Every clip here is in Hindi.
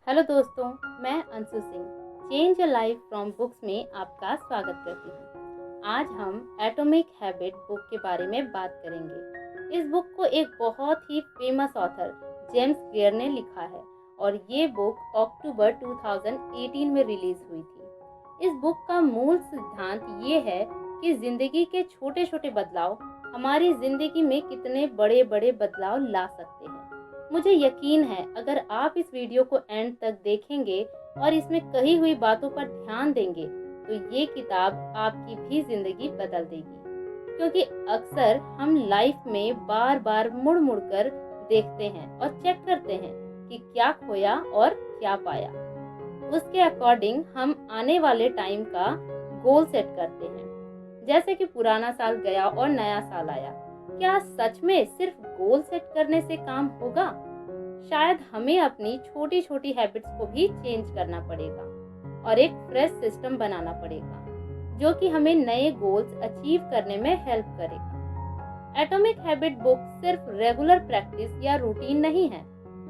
हेलो दोस्तों, मैं Anshu Singh change your life from books में आपका स्वागत करती हूँ। आज हम एटॉमिक हैबिट बुक के बारे में बात करेंगे। इस बुक को एक बहुत ही फेमस ऑथर जेम्स क्लियर ने लिखा है और ये बुक अक्टूबर 2018 में रिलीज हुई थी। इस बुक का मूल सिद्धांत ये है कि जिंदगी के छोटे छोटे बदलाव हमारी जिंदगी में कितने बड़े बड़े बदलाव ला सकते हैं। मुझे यकीन है अगर आप इस वीडियो को एंड तक देखेंगे और इसमें कही हुई बातों पर ध्यान देंगे तो ये किताब आपकी भी जिंदगी बदल देगी। क्योंकि अक्सर हम लाइफ में बार बार मुड़ मुड़ कर देखते हैं और चेक करते हैं कि क्या खोया और क्या पाया। उसके अकॉर्डिंग हम आने वाले टाइम का गोल सेट करते हैं। जैसे कि पुराना साल गया और नया साल आया, क्या सच में सिर्फ गोल सेट करने से काम होगा? शायद हमें अपनी छोटी छोटी हैबिट्स को भी चेंज करना पड़ेगा और एक फ्रेश सिस्टम बनाना पड़ेगा जो कि हमें नए गोल्स अचीव करने में हेल्प करेगा। एटॉमिक हैबिट बुक सिर्फ रेगुलर प्रैक्टिस या रूटीन नहीं है,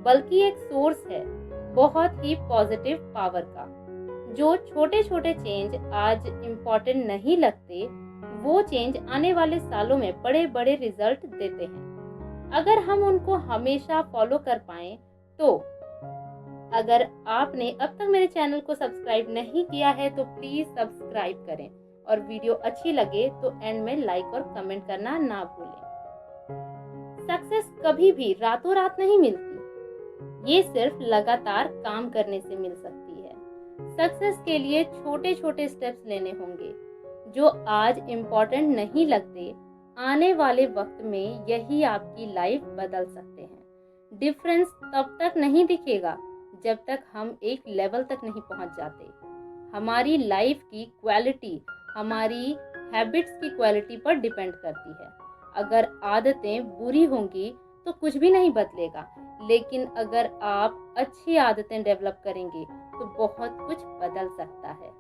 बल्कि एक सोर्स है बहुत ही पॉजिटिव पावर का। जो छोटे छोटे चेंज आज इम्पोर्टेंट नहीं लगते, वो चेंज आने वाले सालों में बड़े बड़े रिजल्ट देते हैं अगर हम उनको हमेशा फॉलो कर पाएं तो। अगर आपने अब तक मेरे चैनल को सब्सक्राइब नहीं किया है तो प्लीज सब्सक्राइब करें और वीडियो अच्छी लगे तो एंड में लाइक और कमेंट करना ना भूलें। सक्सेस कभी भी रातों रात नहीं मिलती, ये सिर्फ लगातार काम करने से मिल सकती है। सक्सेस के लिए छोटे छोटे स्टेप्स लेने होंगे जो आज इम्पोर्टेंट नहीं लगते, आने वाले वक्त में यही आपकी लाइफ बदल सकते हैं। डिफरेंस तब तक नहीं दिखेगा जब तक हम एक लेवल तक नहीं पहुंच जाते। हमारी लाइफ की क्वालिटी हमारी हैबिट्स की क्वालिटी पर डिपेंड करती है। अगर आदतें बुरी होंगी तो कुछ भी नहीं बदलेगा, लेकिन अगर आप अच्छी आदतें डेवलप करेंगे तो बहुत कुछ बदल सकता है।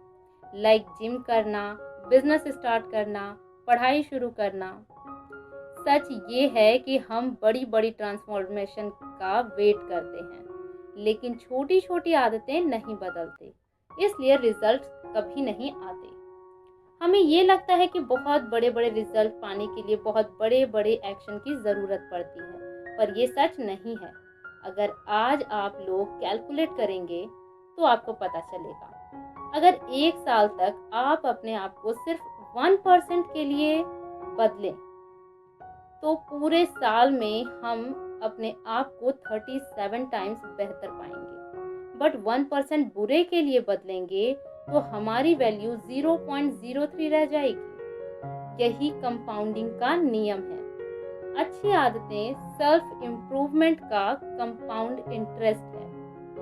लाइक जिम करना, बिजनेस स्टार्ट करना, पढ़ाई शुरू करना। सच ये है कि हम बड़ी बड़ी ट्रांसफॉर्मेशन का वेट करते हैं, लेकिन छोटी छोटी आदतें नहीं बदलते, इसलिए रिजल्ट कभी नहीं आते। हमें ये लगता है कि बहुत बड़े बड़े रिजल्ट पाने के लिए बहुत बड़े बड़े एक्शन की ज़रूरत पड़ती है, पर ये सच नहीं है। अगर आज आप लोग कैलकुलेट करेंगे तो आपको पता चलेगा। अगर एक साल तक आप अपने आप को सिर्फ 1% के लिए बदलें तो पूरे साल में हम अपने आप को 37 टाइम्स बेहतर पाएंगे। बट 1% बुरे के लिए बदलेंगे तो हमारी वैल्यू 0.03 रह जाएगी। यही कंपाउंडिंग का नियम है। अच्छी आदतें सेल्फ इम्प्रूवमेंट का कंपाउंड इंटरेस्ट है।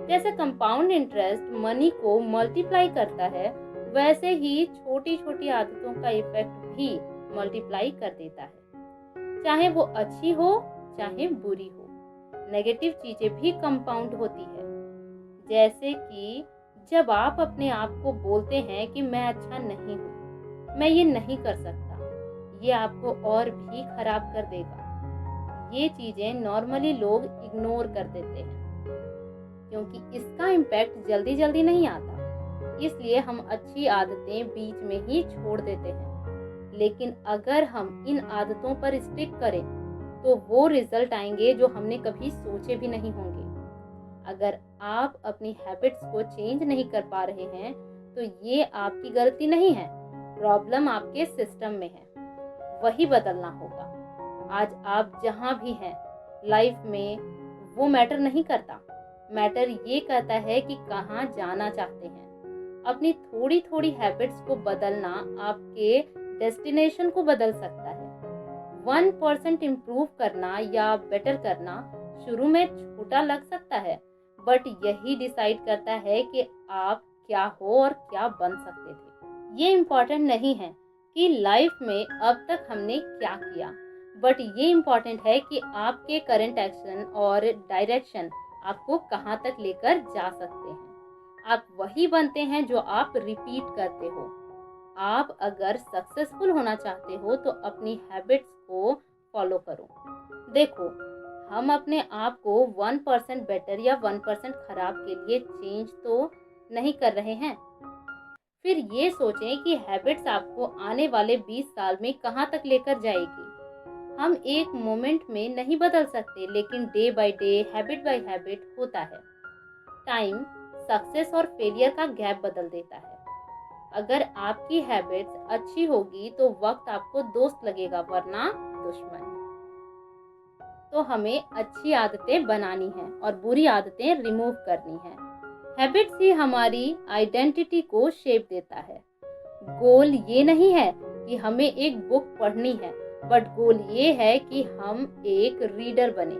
जैसे कंपाउंड इंटरेस्ट मनी को मल्टीप्लाई करता है, वैसे ही छोटी छोटी आदतों का इफेक्ट भी मल्टीप्लाई कर देता है, चाहे वो अच्छी हो चाहे बुरी हो। नेगेटिव चीजें भी कंपाउंड होती है। जैसे कि जब आप अपने आप को बोलते हैं कि मैं अच्छा नहीं हूँ, मैं ये नहीं कर सकता, ये आपको और भी खराब कर देगा। ये चीजें नॉर्मली लोग इग्नोर कर देते हैं क्योंकि इसका इम्पैक्ट जल्दी जल्दी नहीं आता, इसलिए हम अच्छी आदतें बीच में ही छोड़ देते हैं। लेकिन अगर हम इन आदतों पर स्टिक करें तो वो रिजल्ट आएंगे जो हमने कभी सोचे भी नहीं होंगे। अगर आप अपनी हैबिट्स को चेंज नहीं कर पा रहे हैं तो ये आपकी गलती नहीं है, प्रॉब्लम आपके सिस्टम में है, वही बदलना होगा। आज आप जहाँ भी हैं लाइफ में, वो मैटर नहीं करता। मैटर ये करता है कि कहाँ जाना चाहते हैं। अपनी थोड़ी थोड़ी हैबिट्स को बदलना आपके डेस्टिनेशन को बदल सकता है। 1% इम्प्रूव करना या बेटर करना शुरू में छोटा लग सकता है, बट यही डिसाइड करता है कि आप क्या हो और क्या बन सकते थे। ये इम्पोर्टेंट नहीं है कि लाइफ में अब तक हमने क्या किया, बट ये इम्पोर्टेंट है कि आपके करंट एक्शन और डायरेक्शन आपको कहाँ तक लेकर जा सकते हैं। आप वही बनते हैं जो आप रिपीट करते हो। आप अगर सक्सेसफुल होना चाहते हो तो अपनी हैबिट्स को फॉलो करो। देखो, हम अपने आप को 1% बेटर या 1% खराब के लिए चेंज तो नहीं कर रहे हैं। फिर ये सोचें कि हैबिट्स आपको आने वाले 20 साल में कहाँ तक लेकर जाएगी। हम एक मोमेंट में नहीं बदल सकते, लेकिन day by day, habit by habit होता है। टाइम सक्सेस और फेलियर का गैप बदल देता है। अगर आपकी हैबिट्स अच्छी होगी तो वक्त आपको दोस्त लगेगा, वरना दुश्मन। तो हमें अच्छी आदतें बनानी हैं और बुरी आदतें रिमूव करनी हैं। हैबिट्स ही हमारी आइडेंटिटी को शेप देता है। गोल ये नहीं है कि हमें एक बुक पढ़नी है, बट गोल ये है कि हम एक रीडर बने।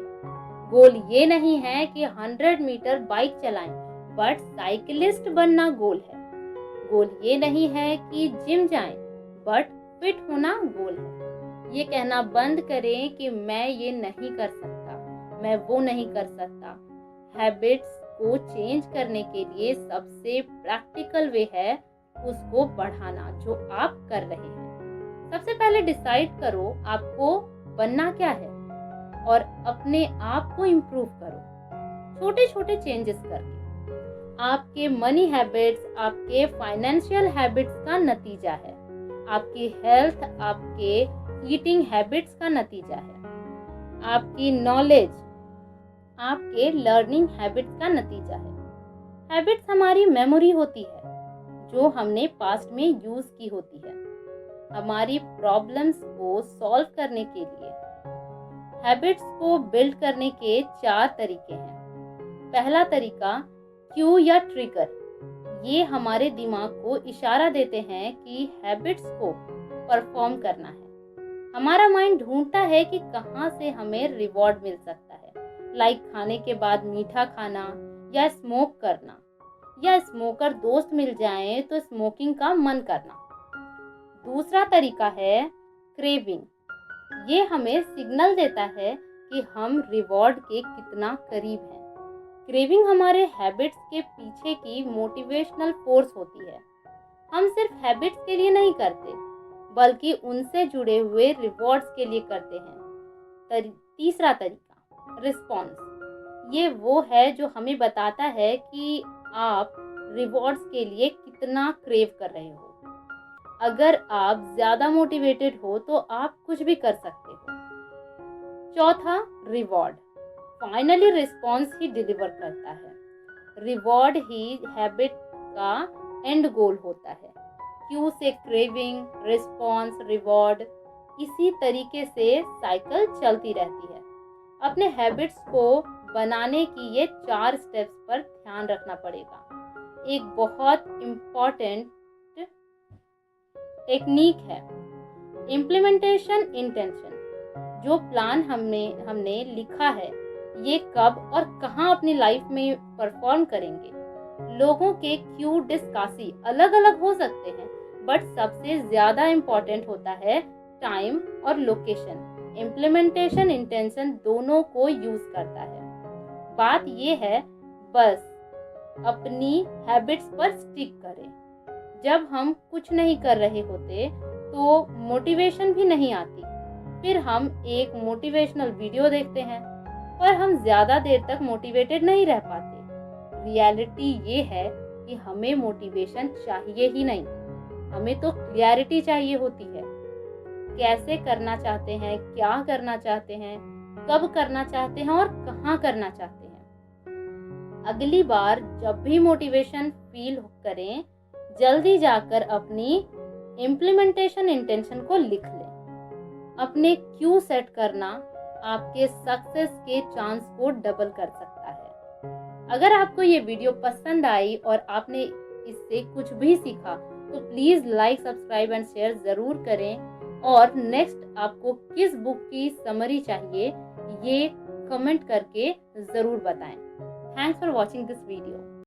गोल ये नहीं है कि 100 मीटर बाइक चलाएं, बट साइकिलिस्ट बनना गोल है। गोल ये नहीं है कि जिम जाएं, बट फिट होना गोल है। ये कहना बंद करें कि मैं ये नहीं कर सकता, मैं वो नहीं कर सकता। हैबिट्स को चेंज करने के लिए सबसे प्रैक्टिकल वे है उसको बढ़ाना, जो आप कर रहे हैं। सबसे पहले डिसाइड करो आपको बनना क्या है और अपने आप को इम्प्रूव करो छोटे छोटे चेंजेस करके। आपके मनी हैबिट्स आपके फाइनेंशियल हैबिट्स का नतीजा है। आपकी हेल्थ आपके ईटिंग हैबिट्स का नतीजा है। आपकी नॉलेज आपके लर्निंग हैबिट्स का नतीजा है। हैबिट्स हमारी मेमोरी होती है जो हमने पास्ट में यूज की होती है हमारी प्रॉब्लम्स को सॉल्व करने के लिए। हैबिट्स को बिल्ड करने के 4 तरीके हैं। पहला तरीका क्यू या ट्रिगर। ये हमारे दिमाग को इशारा देते हैं कि हैबिट्स को परफॉर्म करना है। हमारा माइंड ढूंढता है कि कहाँ से हमें रिवॉर्ड मिल सकता है, लाइक खाने के बाद मीठा खाना या स्मोक करना, या स्मोकर दोस्त मिल जाएं तो स्मोकिंग का मन करना। दूसरा तरीका है क्रेविंग। ये हमें सिग्नल देता है कि हम रिवॉर्ड के कितना करीब हैं। क्रेविंग हमारे हैबिट्स के पीछे की मोटिवेशनल फोर्स होती है। हम सिर्फ हैबिट्स के लिए नहीं करते, बल्कि उनसे जुड़े हुए रिवॉर्ड्स के लिए करते हैं। तीसरा तरीका रिस्पॉन्स। ये वो है जो हमें बताता है कि आप रिवॉर्ड्स के लिए कितना क्रेव कर रहे हो। अगर आप ज्यादा मोटिवेटेड हो तो आप कुछ भी कर सकते हो। चौथा रिवॉर्ड। फाइनली रिस्पॉन्स ही डिलीवर करता है। रिवॉर्ड ही हैबिट का एंड गोल होता है। क्यू से क्रेविंग, रिस्पॉन्स, रिवॉर्ड, इसी तरीके से साइकिल चलती रहती है। अपने हैबिट्स को बनाने की ये 4 स्टेप्स पर ध्यान रखना पड़ेगा। एक बहुत इम्पॉर्टेंट टेक्निक है इम्प्लीमेंटेशन इंटेंशन। जो प्लान हमने लिखा है, ये कब और कहाँ अपनी लाइफ में परफॉर्म करेंगे। लोगों के क्यू डिस्कासी अलग अलग हो सकते हैं, बट सबसे ज्यादा इम्पोर्टेंट होता है टाइम और लोकेशन। इम्प्लीमेंटेशन इंटेंशन दोनों को यूज करता है। बात ये है, बस अपनी हैबिट्स पर स्टिक करें। जब हम कुछ नहीं कर रहे होते तो मोटिवेशन भी नहीं आती। फिर हम एक मोटिवेशनल वीडियो देखते हैं, पर हम ज्यादा देर तक मोटिवेटेड नहीं रह पाते। रियलिटी ये है कि हमें मोटिवेशन चाहिए ही नहीं, हमें तो क्लैरिटी चाहिए होती है। कैसे करना चाहते हैं, क्या करना चाहते हैं, कब करना चाहते हैं और कहाँ करना चाहते हैं। अगली बार जब भी मोटिवेशन फील करें, जल्दी जाकर अपनी इम्प्लीमेंटेशन इंटेंशन को लिख लें। अपने क्यू सेट करना आपके सक्सेस के चांस को डबल कर सकता है। अगर आपको ये वीडियो पसंद आई और आपने इससे कुछ भी सीखा तो please like, subscribe and share जरूर करें। और नेक्स्ट आपको किस बुक की समरी चाहिए ये कमेंट करके जरूर बताएं। Thanks for watching this video.